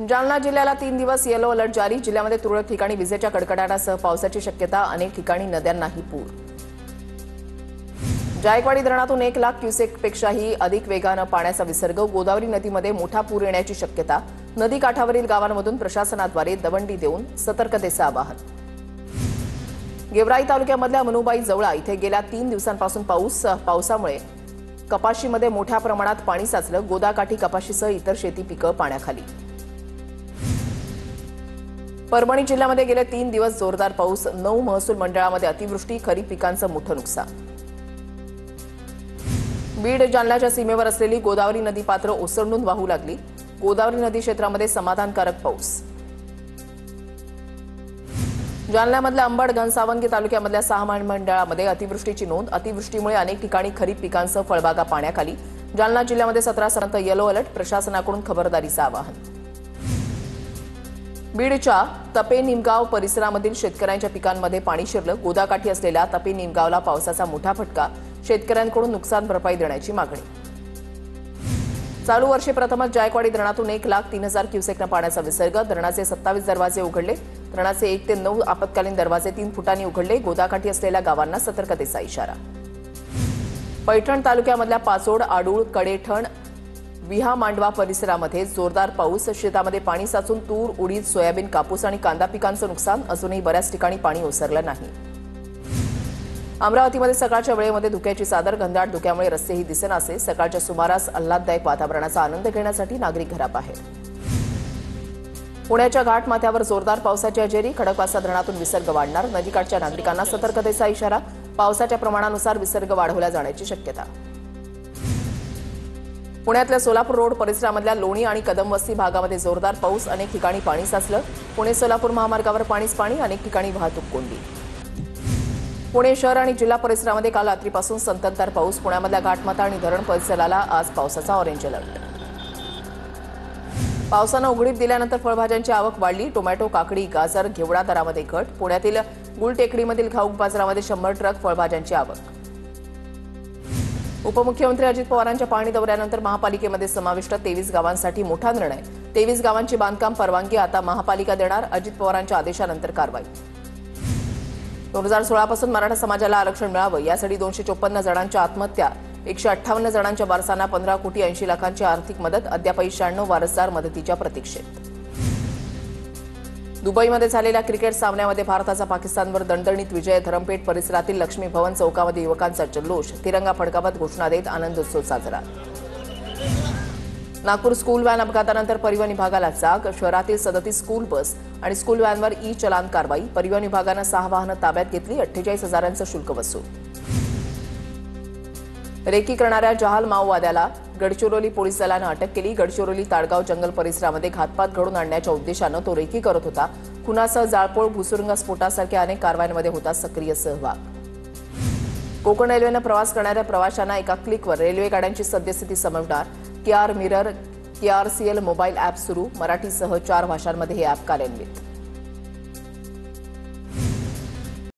जालना जिल्ह्याला 3 दिवस yellow alert जारी। जिल्ह्यामध्ये तुरळक ठिकाणी विजेच्या कडकडाटासह पावसाची शक्यता। अनेक ठिकाणी नद्यांनाही पूर। जायकवाडी धरणातून 1 लाख क्युसेकपेक्षाही अधिक वेगाने पाण्याचा विसर्ग। गोदावरी नदीमध्ये मोठा पूर येण्याची शक्यता। नदी काठावरील गावांमधून प्रशासनाद्वारे दवंडी देऊन सतर्कतेचे आवाहन। गेवराई तालुक्यामधल्या मनुबाई जवळा इथे गेल्या 3 दिवसांपासून पावसामुळे कपाशीमध्ये मोठ्या प्रमाणात पाणी साचलं। गोदाकाठी कपाशीसह इतर शेती पिकं पाण्याखाली। परभणी जिल्ह्यामध्ये गेले 3 दिवस जोरदार पाऊस। 9 महसूल मंडळामध्ये अतिवृष्टी। खरीप पिकांचं मोठं नुकसान। बीड जालन्याच्या सीमेवर असलेली गोदावरी नदी पात्र ओसंडून वाहू लागली। गोदावरी नदी क्षेत्रामध्ये समाधानकारक पाऊस। जालन्यामधल्या अंबड घनसावंगी तालुक्यामधल्या 6 मंडळामध्ये अतिवृष्टीची नोंद। अतिवृष्टीमुळे अनेक ठिकाणी खरीप पिकांसह फळबागा पाण्याखाली। जालना जिल्ह्यामध्ये 17 पर्यंत येलो अलर्ट। प्रशासनाकडून खबरदारीचं आवाहन। बीडच्या तपे निमगाव परिसरामधील शेतकऱ्यांच्या पिकांमध्ये पाणी शिरलं। गोदाकाठी असलेल्या तपे निमगावला पावसाचा मोठा फटका। शेतकऱ्यांकडून नुकसान भरपाई देण्याची मागणी। चालू वर्षी प्रथमच जायकवाडी धरणातून 1,03,000 क्युसेकनं पाण्याचा विसर्ग। धरणाचे 27 दरवाजे उघडले। धरणाचे 1 ते 9 आपत्कालीन दरवाजे 3 फुटांनी उघडले। गोदाकाठी असलेल्या गावांना सतर्कतेचा इशारा। पैठण तालुक्यामधल्या पाचोड, आडूळ, कडेठण, विहा मांडवा परिसरामध्ये जोरदार पाऊस। शेतामध्ये पाणी साचून तूर, उडीद, सोयाबीन, कापूस आणि कांदा पिकांचं नुकसान। अजूनही बऱ्याच ठिकाणी पाणी ओसरलं नाही। अमरावतीमध्ये सकाळच्या वेळेमध्ये धुक्याची चादर। घनदाट धुक्यामुळे रस्तेही दिसेनासे। सकाळच्या सुमारास आल्हाददायक वातावरणाचा आनंद घेण्यासाठी नागरिक घराबाहेर। पुण्याच्या घाटमाथ्यावर जोरदार पावसाची हजेरी। खडकवासला धरणातून विसर्ग वाढणार। नदीकाठच्या नागरिकांना सतर्कतेचा इशारा। पावसाच्या प्रमाणानुसार विसर्ग वाढवला जाण्याची शक्यता। पुण्यातल्या सोलापूर रोड परिसरामधल्या लोणी आणि कदमवस्ती भागामध्ये जोरदार पाऊस। अनेक ठिकाणी पाणी साचलं। पुणे सोलापूर महामार्गावर पाणीच पाणी। अनेक ठिकाणी वाहतूक कोंडी। पुणे शहर आणि जिल्हा परिसरामध्ये काल रात्रीपासून संततधार पाऊस। पुण्यामधल्या घाटमाथा आणि धरण परिसराला आज पावसाचा ऑरेंज अलर्ट। पावसानं उघडीप दिल्यानंतर फळभाज्यांची आवक वाढली। टोमॅटो, काकडी, गाजर, घेवडा दरामध्ये घट। पुण्यातील गुलटेकडीमधील घाऊक बाजारामध्ये 100 ट्रक फळभाज्यांची आवक। उपमुख्यमंत्री अजित पवारांच्या पाहणी दौऱ्यानंतर महापालिकेमध्ये समाविष्ट 23 गावांसाठी मोठा निर्णय। 23 गावांची बांधकाम परवानगी आता महापालिका देणार। अजित पवारांच्या आदेशानंतर कारवाई। 2016 पासून मराठा समाजाला आरक्षण मिळावं यासाठी 254 जणांच्या आत्महत्या। 158 जणांच्या वारसांना 15 कोटी 80 लाखांची आर्थिक मदत। अद्यापही 96 वारसदार मदतीच्या प्रतीक्षेत। दुबईमध्ये झालेल्या क्रिकेट सामन्यामध्ये भारताचा पाकिस्तानवर दणदणीत विजय। धरमपेठ परिसरातील लक्ष्मी भवन चौकामध्ये युवकांचा जल्लोष। तिरंगा फडकावत घोषणा देत आनंदोत्सव साजरा। नागपूर स्कूल व्हॅन अपघातानंतर परिवहन विभागाला जाग। शहरातील 37 स्कूल बस आणि स्कूल व्हॅनवर ई चलान कारवाई। परिवहन विभागानं 6 वाहनं ताब्यात घेतली। 48,000चं शुल्क वसूल। रेकी करणाऱ्या जहाल माओवाद्याला गडचिरोली पोलीस दलानं अटक केली। गडचिरोली ताडगाव जंगल परिसरामध्ये घातपात घडून आणण्याच्या उद्देशानं तो रेकी करत होता। खुनासह जाळपोळ, भुसुरुंग स्फोटासारख्या अनेक कारवायांमध्ये होता सक्रिय सहभाग। कोकण रेल्वेनं प्रवास करणाऱ्या प्रवाशांना एका क्लिकवर रेल्वे गाड्यांची सद्यस्थिती समजणार। K R mirror, KRCL mobile app सुरू। मराठीसह 4 भाषांमध्ये हे ॲप कार्यान्वित।